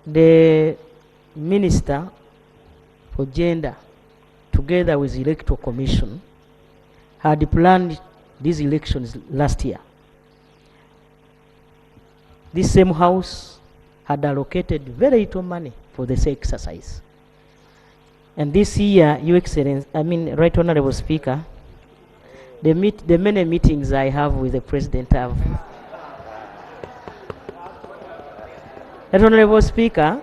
The Minister for Gender, together with the Electoral Commission, had planned these elections last year. This same house had allocated very little money for this exercise. And this year, Your Excellency, Right Honorable Speaker, the many meetings I have with the President have. Right Honorable Speaker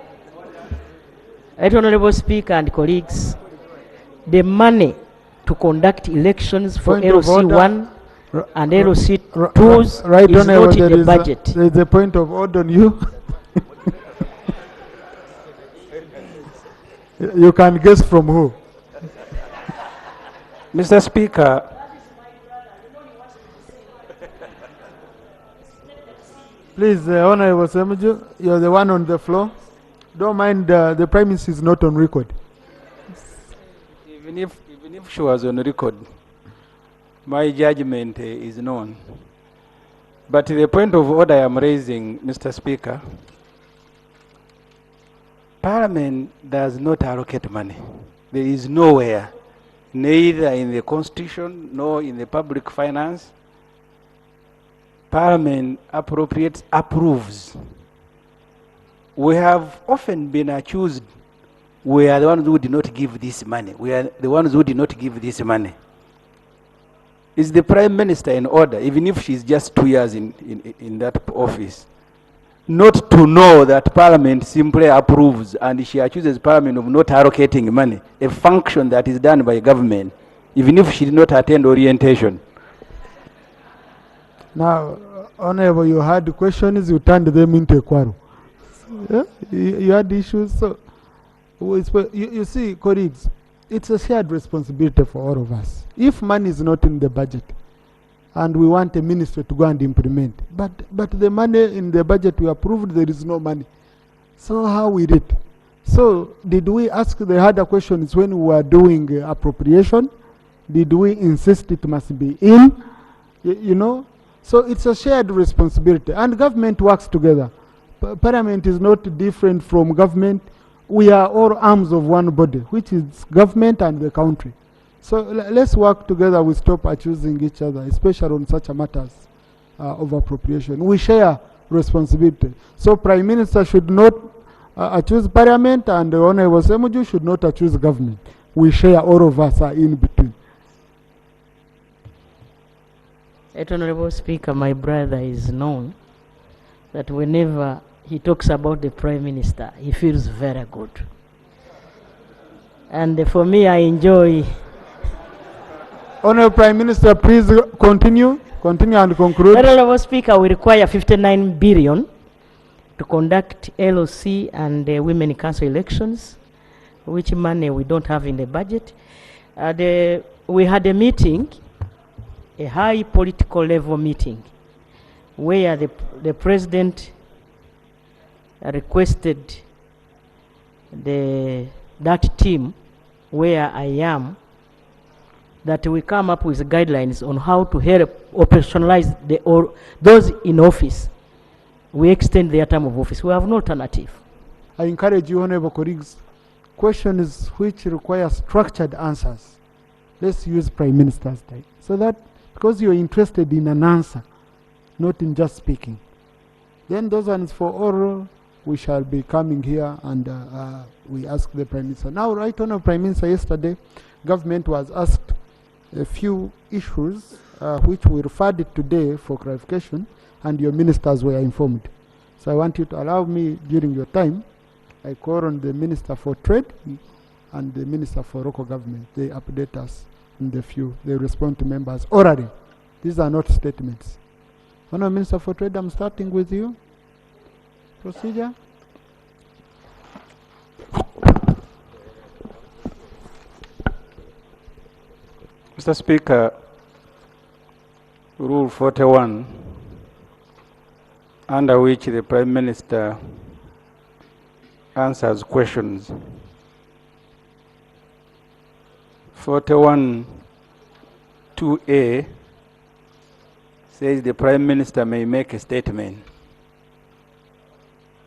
and colleagues, the money to conduct elections for LC1 and LC2 is not in the budget. There is a point of order on you. You can guess from who? Mr. Speaker, please, Honorable Ssemujju, you're the one on the floor. Don't mind, the Prime Minister is not on record. even if she was on record, my judgment is known. But the point of order I am raising, Mr. Speaker, Parliament does not allocate money. There is nowhere, neither in the Constitution nor in the public finance. Parliament approves. We have often been accused we are the ones who did not give this money. We are the ones who did not give this money. Is the Prime Minister in order, even if she's just 2 years in that office, not to know that Parliament simply approves and she accuses Parliament of not allocating money, a function that is done by government, even if she did not attend orientation? Now, Honorable, you had questions, you turned them into a quarrel. Yeah? You had issues. So, you see, colleagues, it's a shared responsibility for all of us. If money is not in the budget, and we want a minister to go and implement, but the money in the budget we approved, there is no money. So how we did? So did we ask the harder questions when we were doing appropriation? Did we insist it must be in? You know? So it's a shared responsibility, and government works together. Parliament is not different from government. We are all arms of one body, which is government and the country. So let's work together. We stop accusing each other, especially on such matters of appropriation. We share responsibility. So Prime Minister should not accuse Parliament, and the Honorable Ssemujju should not accuse government. We share, all of us are in between. Honorable Speaker, my brother is known that whenever he talks about the Prime Minister, he feels very good. And for me, I enjoy. Honorable Prime Minister, please continue and conclude. Honorable Speaker, we require 59 billion to conduct LOC and Women Council elections, which money we don't have in the budget. We had a meeting, a high political level meeting, where the President requested that team where I am, that we come up with guidelines on how to help operationalize those in office. We extend their term of office. We have no alternative. I encourage you, honorable colleagues, questions which require structured answers. Let's use Prime Minister's time. So that, because you're interested in an answer, not in just speaking. Then those ones for oral, we shall be coming here and we ask the Prime Minister. Now, right on our Prime Minister, yesterday, government was asked a few issues which we referred it today for clarification, and your ministers were informed. So I want you to allow me, during your time, I call on the Minister for Trade and the Minister for Local Government. They update us in the few. They respond to members orally. These are not statements. Honourable Minister for Trade, I'm starting with you. Procedure. Mr. Speaker, Rule 41, under which the Prime Minister answers questions. 41(2)(a) says the Prime Minister may make a statement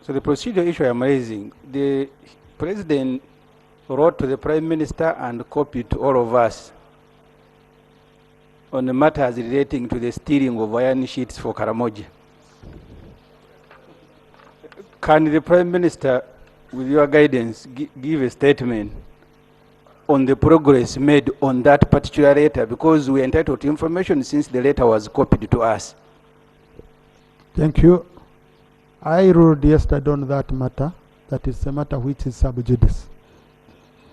So the procedural issue I'm raising, the President wrote to the Prime Minister and copied to all of us on the matters relating to the stealing of iron sheets for Karamoja. Can the Prime Minister, with your guidance, give a statement on the progress made on that particular letter, because we are entitled to information since the letter was copied to us? Thank you. I ruled yesterday on that matter. That is a matter which is sub judice.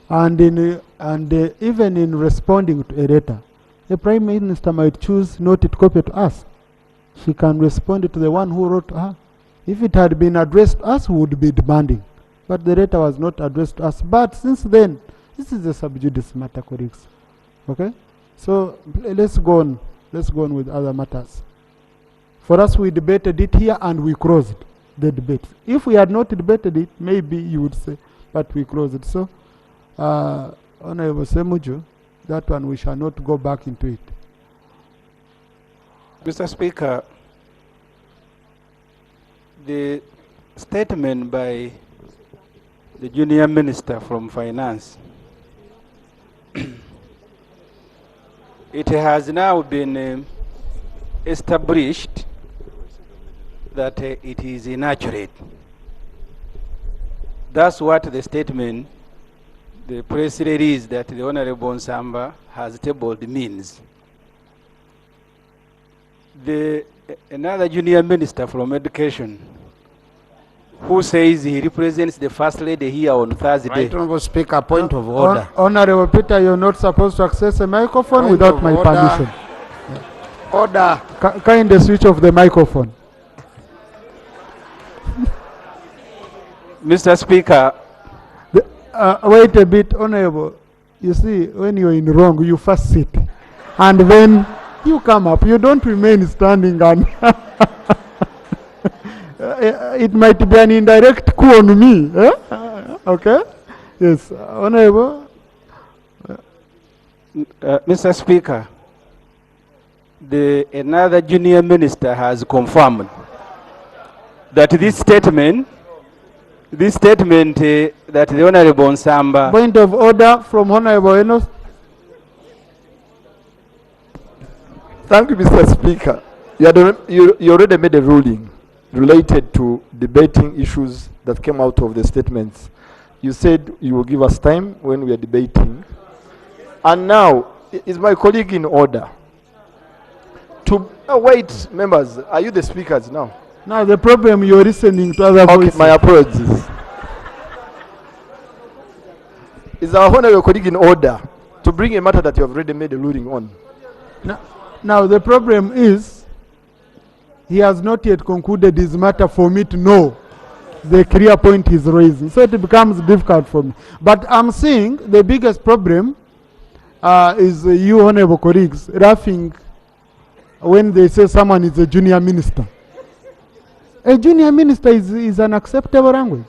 And even in responding to a letter, the Prime Minister might choose not to copy to us. She can respond to the one who wrote to her. If it had been addressed to us, we would be demanding. But the letter was not addressed to us. But since then, this is a sub judice matter, colleagues. Okay? So let's go on. Let's go on with other matters. For us, we debated it here and we closed the debate. If we had not debated it, maybe you would say, but we closed it. So, Honorable Ssemujju, that one we shall not go back into it. Mr. Speaker, the statement by the junior minister from Finance, it has now been established that it is inaccurate. That's what the statement, the press release that the Honorable Nsamba has tabled means. Another junior minister from Education, who says he represents the First Lady here on Thursday. Right, Honorable Speaker, point of order. Honorable Peter, you're not supposed to access a microphone Point without of my order. permission. Order. Kindly switch off the microphone. Mr. Speaker, Wait a bit, Honorable. You see, when you're in wrong, you first sit. And then you come up. You don't remain standing and it might be an indirect coup on me. Okay? Yes, Honorable. Mr. Speaker, another junior minister has confirmed that this statement that the Honorable Nsamba... Point of order from Honorable Enos. Thank you, Mr. Speaker. You already made a ruling related to debating issues that came out of the statements. You said you will give us time when we are debating. And now, is my colleague in order? Wait, members, are you the speakers now? Now the problem, you're listening to other voices. Okay, my apologies. Is our honorable colleague in order to bring a matter that you have already made a ruling on? Now the problem is, he has not yet concluded his matter for me to know the clear point he's raising. So it becomes difficult for me. But I'm seeing the biggest problem is you honorable colleagues laughing when they say someone is a junior minister. A junior minister is an acceptable language.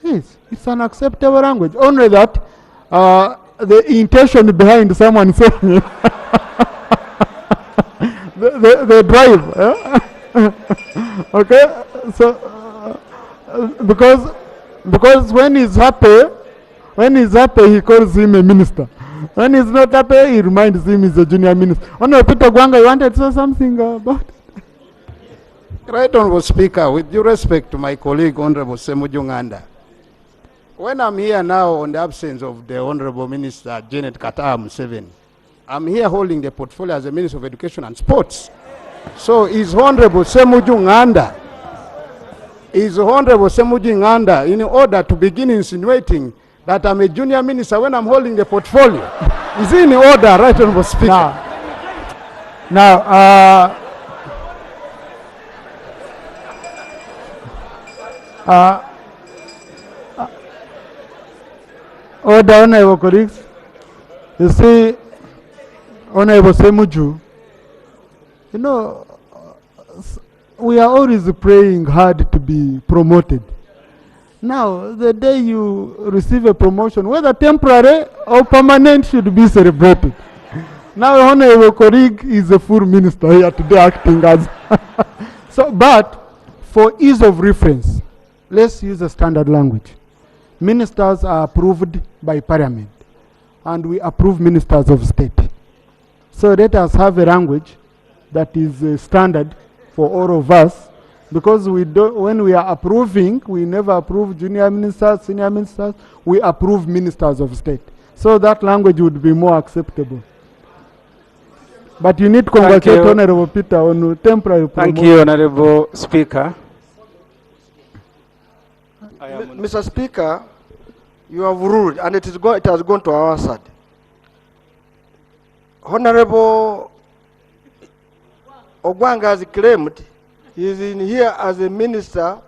Yes, it's an acceptable language. Only that the intention behind someone saying it, the drive. Okay, so because when he's happy, he calls him a minister. When he's not happy, he reminds him he's a junior minister. Oh no, Peter Gwanga, you wanted to say something about it? Right, Honorable Speaker, with due respect to my colleague, Honorable Ssemujju Nganda, when I'm here now on the absence of the Honorable Minister Janet Kataa Museveni, I'm here holding the portfolio as the Minister of Education and Sports. So is Honorable Ssemujju Nganda in order to begin insinuating that I'm a junior minister when I'm holding the portfolio? Is he in order, right, Honorable Speaker? Now, order, honorable colleagues. You see, Honorable Ssemujju, you know, we are always praying hard to be promoted. Now, the day you receive a promotion, whether temporary or permanent, should be celebrated. Now, honorable colleague is a full minister here today acting as. So, but For ease of reference, let's use a standard language. Ministers are approved by Parliament, and we approve ministers of state. So let us have a language that is standard for all of us, because when we are approving, we never approve junior ministers, senior ministers, we approve ministers of state. So that language would be more acceptable. But you need to congratulate Honorable Peter on temporary promotion. Thank you, Honorable Speaker. Mr. Speaker, you have ruled, and it has gone to our side. Honorable Ogwang has claimed he is in here as a minister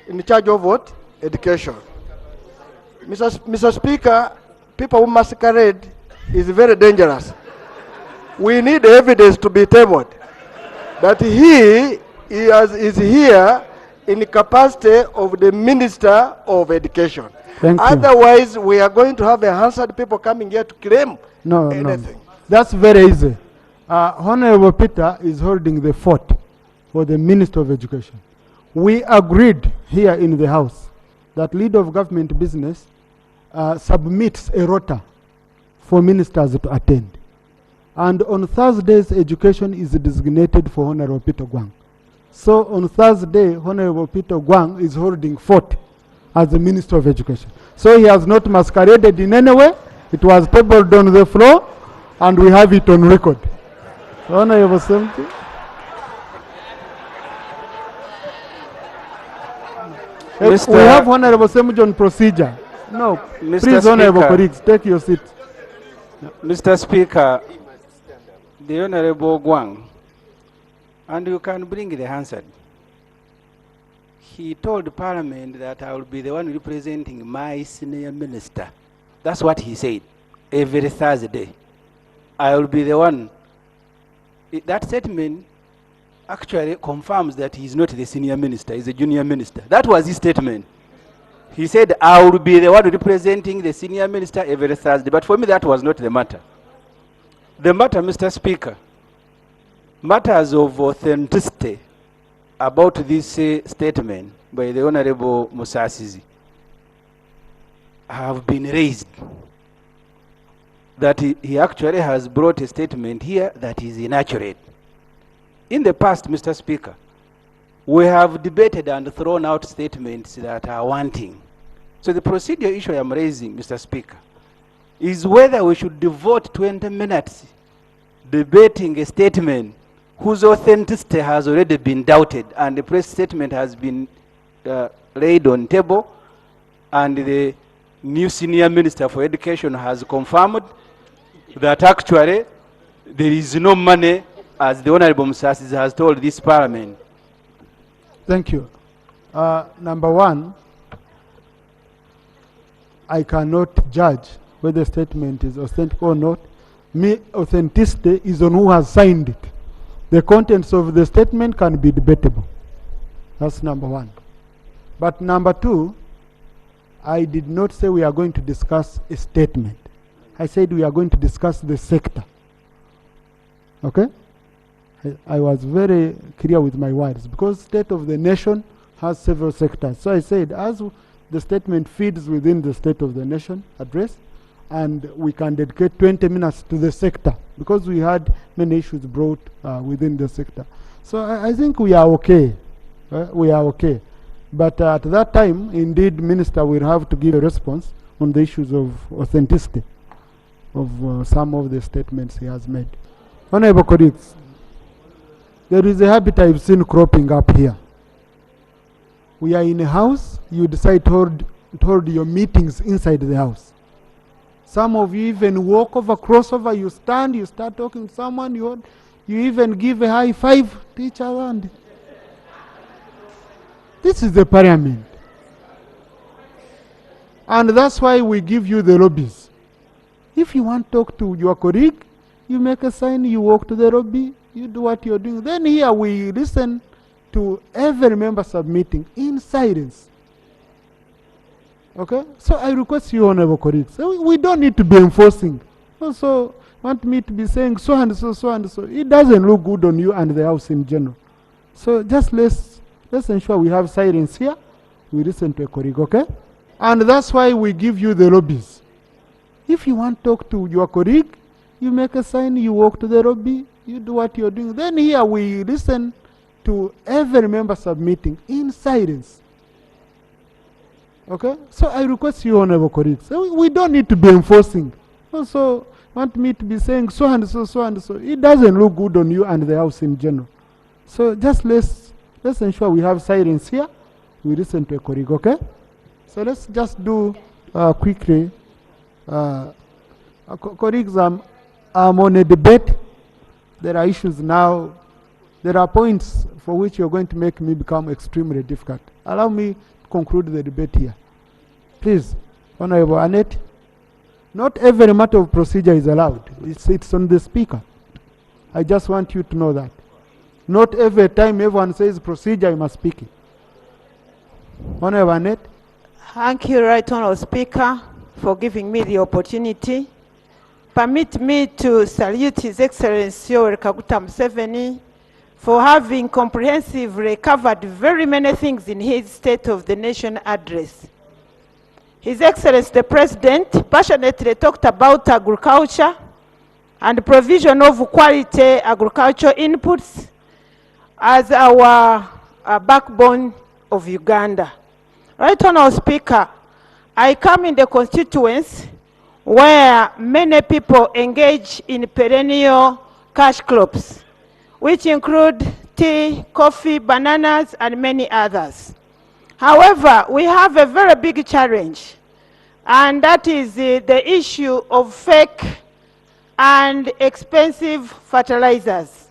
in charge of what? Education. Mr. Speaker, people who masquerade is very dangerous. We need evidence to be tabled that he is here in the capacity of the Minister of Education. Thank you. Otherwise, we are going to have a hazard people coming here to claim anything. No. That's very easy. Honorable Peter is holding the fort for the Minister of Education. We agreed here in the House that Leader of Government Business submits a rota for ministers to attend. And on Thursdays, education is designated for Honorable Peter Gwang. So on Thursday, Honorable Peter Gwang is holding fort as the Minister of Education. So he has not masqueraded in any way. It was tabled on the floor, and we have it on record. Honorable Ssemujju. We have Honorable Ssemujju on procedure. No, Mr. please, Honorable Speaker. colleagues, take your seat. Mr. Speaker, the Honorable Gwang, and you can bring the answer. He told Parliament that I will be the one representing my senior minister. That's what he said every Thursday. I will be the one. That statement actually confirms that he's not the senior minister, he's a junior minister. That was his statement. He said, I will be the one representing the senior minister every Thursday. But for me, that was not the matter. The matter, Mr. Speaker, matters of authenticity about this statement by the Honorable Musasizi have been raised. That he actually has brought a statement here that is inaccurate. In the past, Mr. Speaker, we have debated and thrown out statements that are wanting. So the procedure issue I am raising, Mr. Speaker, is whether we should devote 20 minutes debating a statement whose authenticity has already been doubted, and the press statement has been laid on table, and the new senior minister for education has confirmed that actually there is no money, as the Honorable Musasizi has told this Parliament. Thank you. Number one, I cannot judge whether the statement is authentic or not. Authenticity is on who has signed it. The contents of the statement can be debatable. That's number one. But number two, I did not say we are going to discuss a statement. I said we are going to discuss the sector. Okay? I was very clear with my words, because state of the nation has several sectors. So I said, as the statement feeds within the State of the Nation address, and we can dedicate 20 minutes to the sector, because we had many issues brought within the sector. So I think we are okay. We are okay. But at that time, indeed, Minister will have to give a response on the issues of authenticity of some of the statements he has made. Honorable colleagues, there is a habit I've seen cropping up here. We are in a house, you decide to hold your meetings inside the house. Some of you even walk over, cross over, you stand, you start talking to someone, you even give a high five to each other. And this is the Parliament. And that's why we give you the lobbies. If you want to talk to your colleague, you make a sign, you walk to the lobby, you do what you're doing. Then here we listen to every member submitting in silence. Okay? So I request you, honorable colleagues, we don't need to be enforcing. Also, want me to be saying so and so, so and so. It doesn't look good on you and the house in general. So just let's let's ensure we have silence here. We listen to a colleague, okay? And that's why we give you the lobbies. If you want to talk to your colleague, you make a sign, you walk to the lobby, you do what you're doing. Then here we listen to every member submitting in silence. Okay? So I request you, honorable colleagues, we don't need to be enforcing. Also, want me to be saying so and so, so and so. It doesn't look good on you and the house in general. So just let's ensure we have silence here. We listen to a colleague, okay? So let's just do quickly. Colleagues, I'm on a debate. There are issues now. There are points for which you're going to make me become extremely difficult. Allow me to conclude the debate here. Please, Honorable Annette. Not every matter of procedure is allowed. It's on the speaker. I just want you to know that. Not every time everyone says procedure, you must speak it. Honorable Annette. Thank you, Right Honorable Speaker, for giving me the opportunity. Permit me to salute His Excellency Yoweri Kaguta Museveni for having comprehensively covered very many things in his State of the Nation address. His Excellency the President passionately talked about agriculture and provision of quality agricultural inputs as our backbone of Uganda. Right Honorable Speaker, I come in the constituency where many people engage in perennial cash crops, which include tea, coffee, bananas, and many others. However, we have a very big challenge, and that is the issue of fake and expensive fertilizers.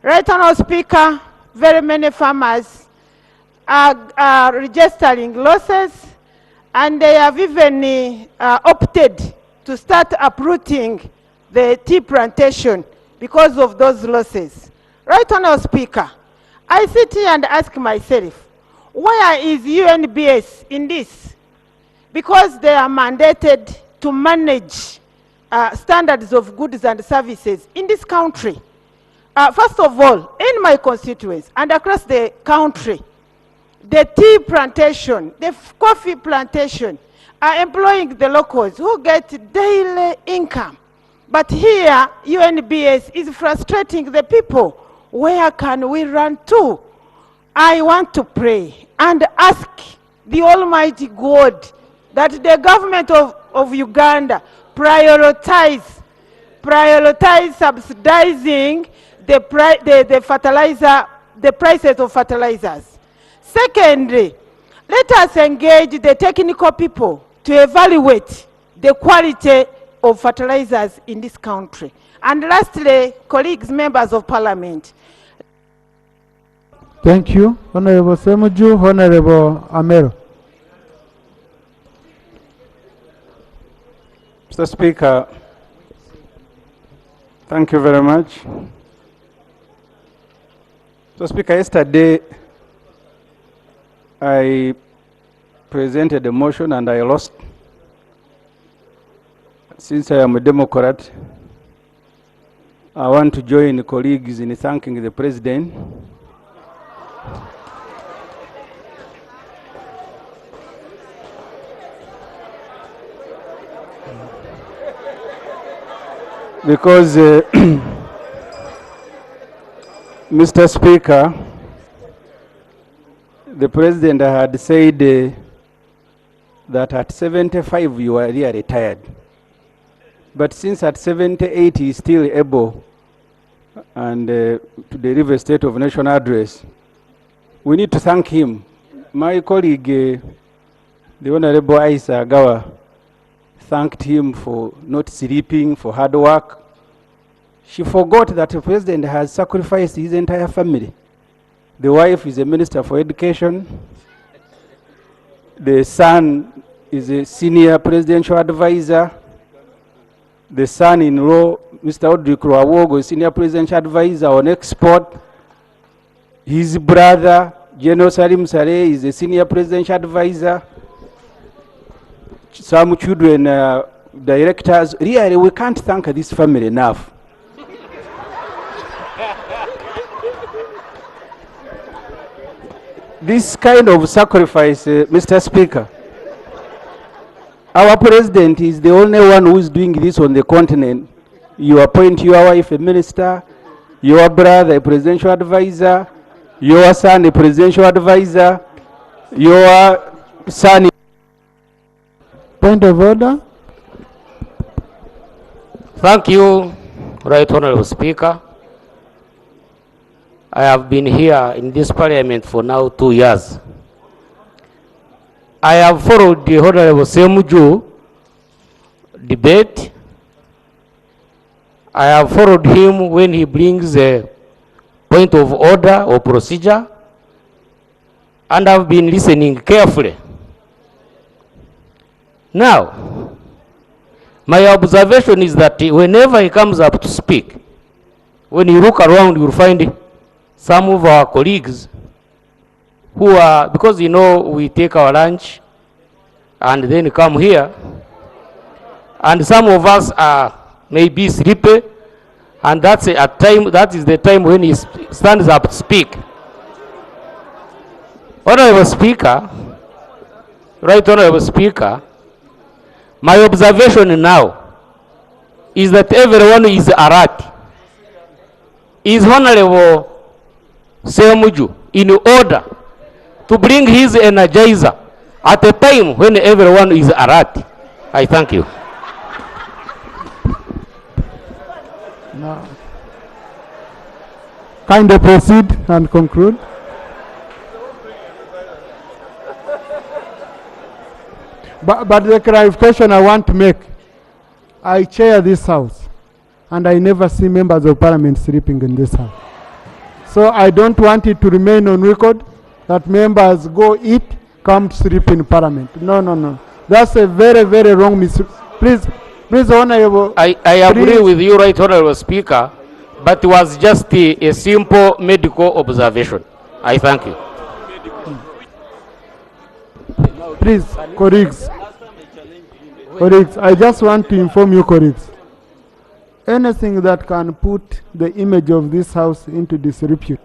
Right Honorable Speaker, very many farmers are registering losses, and they have even opted to start uprooting the tea plantation because of those losses. Right Honorable Speaker, I sit here and ask myself, where is UNBS in this? Because they are mandated to manage standards of goods and services in this country. First of all, in my constituency and across the country, the tea plantation, the coffee plantation are employing the locals who get daily income. But here, UNBS is frustrating the people. Where can we run to? I want to pray and ask the Almighty God that the government of Uganda prioritize subsidizing the prices of fertilizers. Secondly, let us engage the technical people to evaluate the quality of fertilizers in this country. And lastly, colleagues, members of parliament. Thank you, Honorable Ssemujju. Honorable Amero. Mr. Speaker, thank you very much. Mr. Speaker, yesterday I presented a motion and I lost. Since I am a Democrat, I want to join colleagues in thanking the President because Mr. Speaker, the President had said that at 75 you are really retired. But since at 78 he is still able and to deliver a State of Nation address, we need to thank him. My colleague, the Honorable Isa Agawa, thanked him for not sleeping, for hard work. She forgot that the President has sacrificed his entire family. The wife is a Minister for Education. The son is a senior presidential advisor. The son-in-law, Mr. Audrey Kruawogo, is senior presidential advisor on export. His brother, General Salim Saleh, is a senior presidential advisor. Some children, directors. Really, we can't thank this family enough. this kind of sacrifice, Mr. Speaker, our president is the only one who is doing this on the continent. You appoint your wife a minister, your brother a presidential advisor, your son a presidential advisor, your son. Point of order. Thank you, Right Honorable Speaker. I have been here in this parliament for now 2 years. I have followed the Honorable Ssemujju debate. I have followed him when he brings a point of order or procedure, and I've been listening carefully. Now, my observation is that whenever he comes up to speak, when you look around, you'll find some of our colleagues who are, because you know we take our lunch and then come here, and some of us are maybe sleepy, and that's a time, that is the time when he stands up to speak. Honorable Speaker, Right Honorable Speaker, my observation now is that everyone is alert. Is Honorable Ssemujju in order to bring his energizer at a time when everyone is alert? I thank you. Now, kindly proceed and conclude. But the clarification I want to make, I chair this house, and I never see members of parliament sleeping in this house. So I don't want it to remain on record that members go eat, come to sleep in parliament. No, no, no. That's a very, very wrong Please, Honorable. I agree with you, Right Honorable Speaker, but it was just a simple medical observation. I thank you. Please, colleagues, I just want to inform you, colleagues, anything that can put the image of this house into disrepute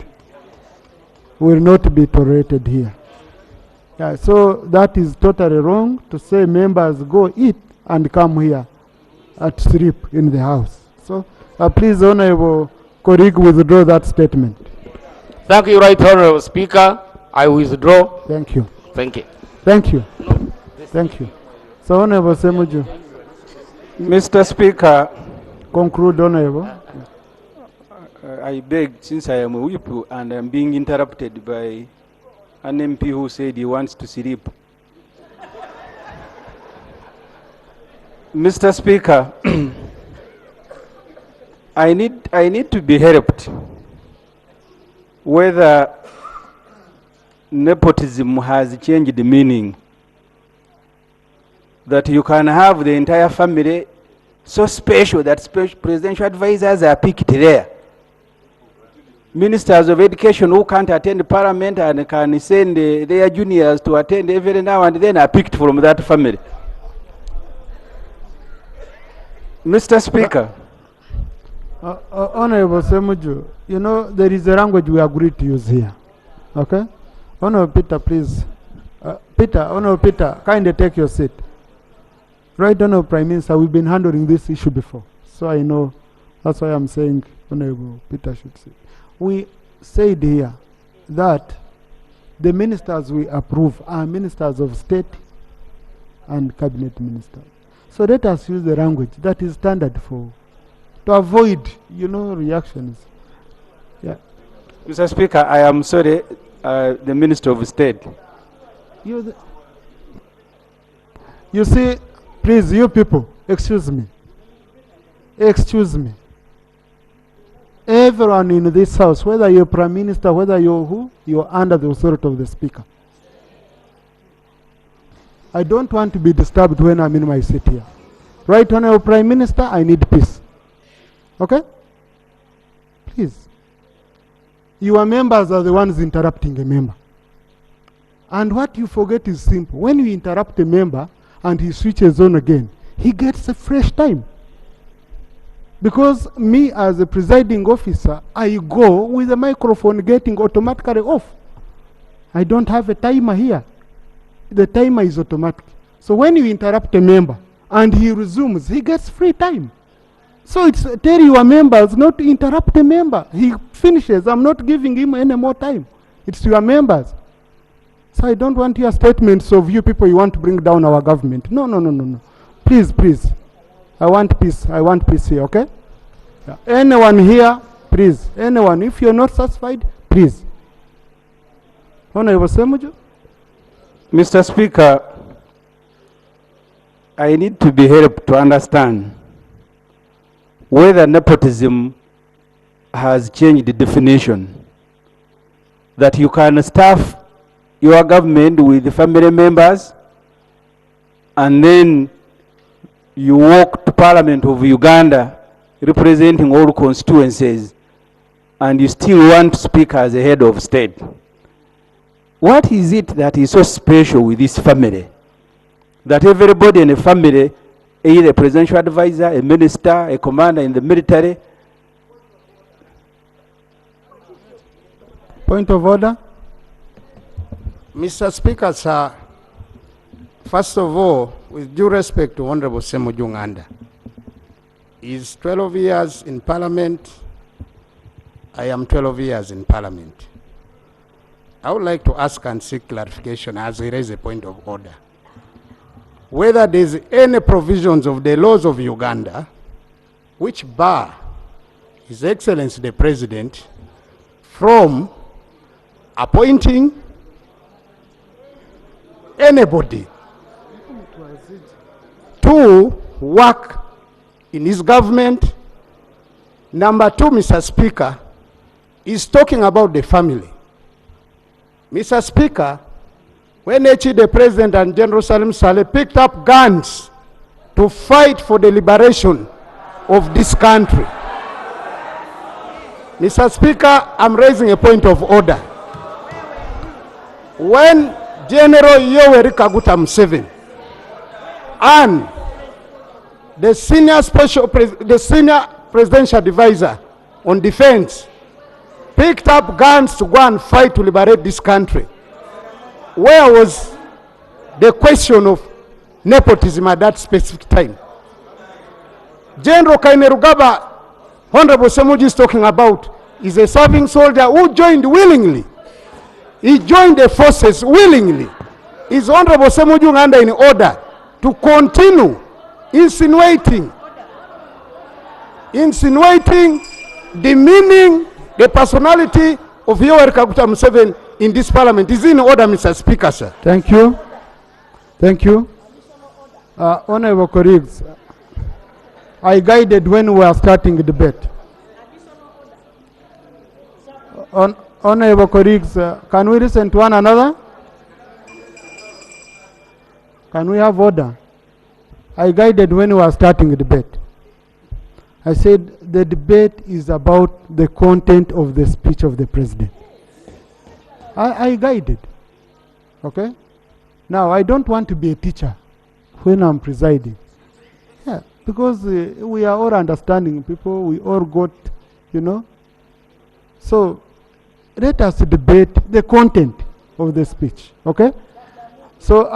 will not be tolerated here. Yeah, so that is totally wrong to say members go eat and come here at sleep in the house. So please, Honorable colleague, withdraw that statement. Thank you, Right Honorable Speaker. I withdraw. Thank you. Thank you. Thank you. Thank you. So, Honorable Ssemujju. Mr. Speaker, conclude, Honorable. I beg, since I am a whip and I'm being interrupted by an MP who said he wants to sleep. Mr. Speaker, I need to be helped whether nepotism has changed the meaning, that you can have the entire family so special that special presidential advisors are picked there. Ministers of education who can't attend parliament and can send their juniors to attend every now and then are picked from that family. Mr. Speaker. Honorable Ssemujju, you know, there is a language we agreed to use here. Okay? Honorable Peter, please. Honorable Peter, kindly take your seat. Right, Honorable Prime Minister, we've been handling this issue before. So I know, that's why I'm saying Honorable Peter should sit. We said here that the ministers we approve are ministers of state and cabinet ministers. So let us use the language that is standard for, to avoid, you know, reactions. Yeah. Mr. Speaker, I am sorry, the Minister of State. You see, please, you people, excuse me. Excuse me. Everyone in this house, whether you're Prime Minister, whether you're who, you're under the authority of the Speaker. I don't want to be disturbed when I'm in my seat here. Right, Honorable Prime Minister, I need peace. Okay? Please. Your members are the ones interrupting a member. And what you forget is simple. When you interrupt a member and he switches on again, he gets a fresh time. Because me as a presiding officer, I go with the microphone getting automatically off. I don't have a timer here. The timer is automatic. So when you interrupt a member and he resumes, he gets free time. So it's tell your members not to interrupt a member. He finishes, I'm not giving him any more time. It's your members. So I don't want your statements of you people you want to bring down our government. No, no, no, no, no. Please, please. I want peace. I want peace here, okay? Yeah. Anyone here, please. Anyone, if you're not satisfied, please. Honorable Ssemujju. Mr. Speaker, I need to be helped to understand whether nepotism has changed the definition that you can staff your government with family members and then you walk to Parliament of Uganda representing all constituencies and you still want to speak as a head of state. What is it that is so special with this family? That everybody in a family, either a presidential advisor, a minister, a commander in the military. Point of order. Mr. Speaker, sir, first of all, with due respect to Honorable Ssemujju Nganda, he's 12 years in Parliament. I am 12 years in Parliament. I would like to ask and seek clarification as he raised a point of order. Whether there's any provisions of the laws of Uganda which bar His Excellency the President from appointing anybody to work in his government. Number two, Mr. Speaker, is talking about the family. Mr. Speaker, when the President and General Salim Saleh picked up guns to fight for the liberation of this country, Mr. Speaker, I'm raising a point of order. When General Yoweri Kaguta Museveni and the senior presidential advisor on defense picked up guns to go and fight to liberate this country, where was the question of nepotism at that specific time? General Kainerugaba, Honorable Ssemujju is talking about, is a serving soldier who joined willingly. He joined the forces willingly. Is Honorable Ssemujju Nganda in order to continue insinuating, demeaning the personality of Yoweri Kaguta Museveni in this Parliament? Is in order, Mr. Speaker, sir? Thank you. Thank you. Honorable colleagues, I guided when we were starting the debate. Honorable colleagues, can we listen to one another? Can we have order? I guided when we were starting the debate. I said the debate is about the content of the speech of the President. I guided. Okay? Now, I don't want to be a teacher when I'm presiding. Yeah, because we are all understanding people, we all got, you know. So, let us debate the content of the speech. Okay? So,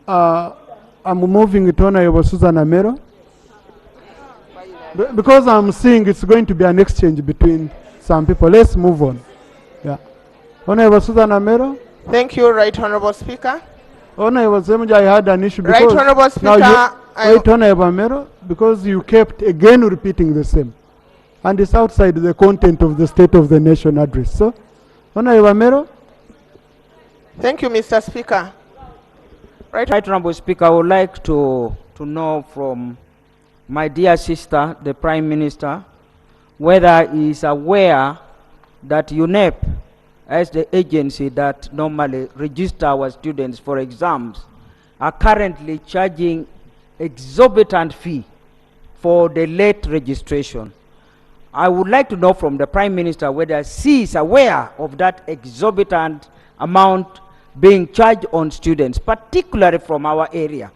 I'm moving to Honorable Susan Amero. Because I'm seeing it's going to be an exchange between some people. Let's move on. Yeah. Honorable Susan Amero. Thank you, Right Honorable Speaker. Honorable Ssemujju, I had an issue Right because Honorable Speaker, wait, Honorable Amero, because you kept again repeating the same. And it's outside the content of the State of the Nation address. So, Honorable Amero. Thank you, Mr. Speaker. Right Honorable Speaker, I would like to know from my dear sister, the Prime Minister, whether he is aware that UNEP, as the agency that normally register our students for exams, are currently charging exorbitant fee for the late registration. I would like to know from the Prime Minister whether she is aware of that exorbitant amount being charged on students, particularly from our area.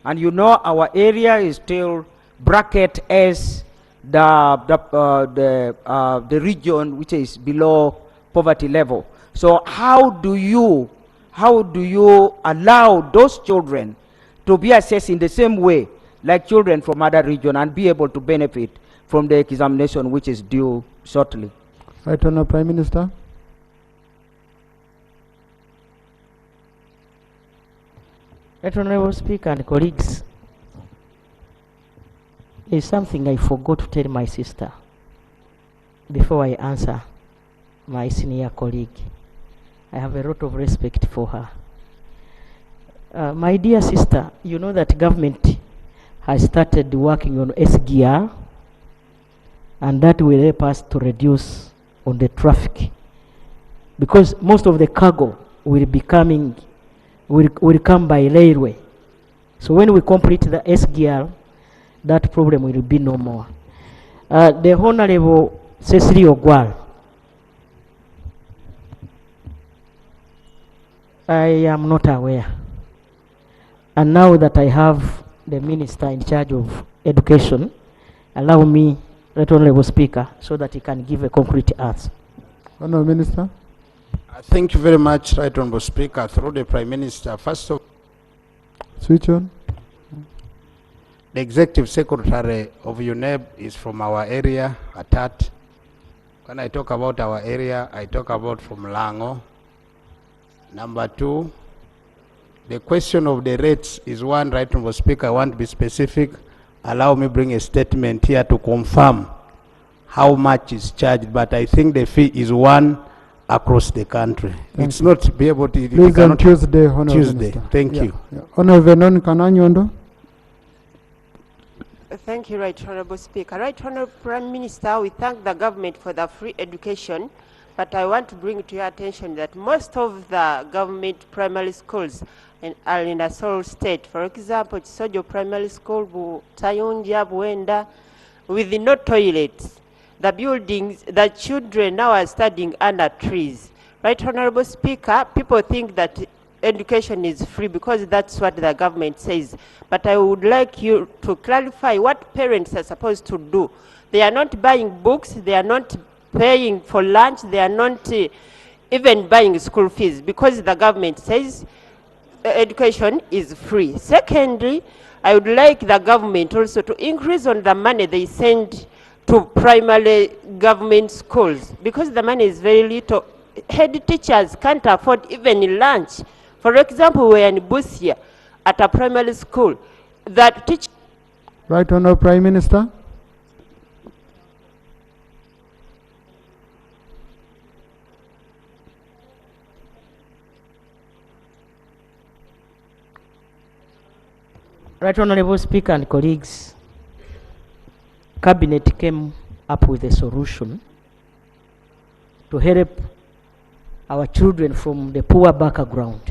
And you know our area is still bracket as the region which is below poverty level. So how do you allow those children to be assessed in the same way like children from other regions and be able to benefit from the examination which is due shortly? Right Honourable Prime Minister. Right Honourable Speaker and colleagues, there's something I forgot to tell my sister before I answer my senior colleague. I have a lot of respect for her. My dear sister, you know that government has started working on SGR, and that will help us to reduce on the traffic, because most of the cargo will be coming, will come by railway. So when we complete the SGR, that problem will be no more. The Honorable Cecily Ogwal, I am not aware. And now that I have the minister in charge of education, allow me, Right Honorable Speaker, so that he can give a concrete answer. Honourable Minister. Thank you very much, Right Honourable Speaker. Through the Prime Minister, first of Switch on. the Executive Secretary of UNEB is from our area, Atat. When I talk about our area, I talk about from Lango. Number two, the question of the rates is one, Right Honourable Speaker, I want to be specific. Allow me bring a statement here to confirm how much is charged, but I think the fee is one across the country. It's not be able to... Please on Tuesday, Honourable Tuesday, Minister. thank you. Yeah. Honourable Venon Kananyondo. Thank you, Right Honourable Speaker. Right Honourable Prime Minister, we thank the government for the free education, but I want to bring to your attention that most of the government primary schools are in a sole state. For example, Ssemujju Primary School, Tayunja, Buenda, with no toilets. The buildings, the children now are studying under trees. Right Honourable Speaker, people think that education is free because that's what the government says. But I would like you to clarify what parents are supposed to do. They are not buying books, they are not paying for lunch, they are not even buying school fees because the government says education is free. Secondly, I would like the government also to increase on the money they send to primary government schools because the money is very little. Head teachers can't afford even lunch. For example, we're in Busia at a primary school. That teacher... Right Honourable Prime Minister. Right Honourable Speaker and colleagues, Cabinet came up with a solution to help our children from the poor background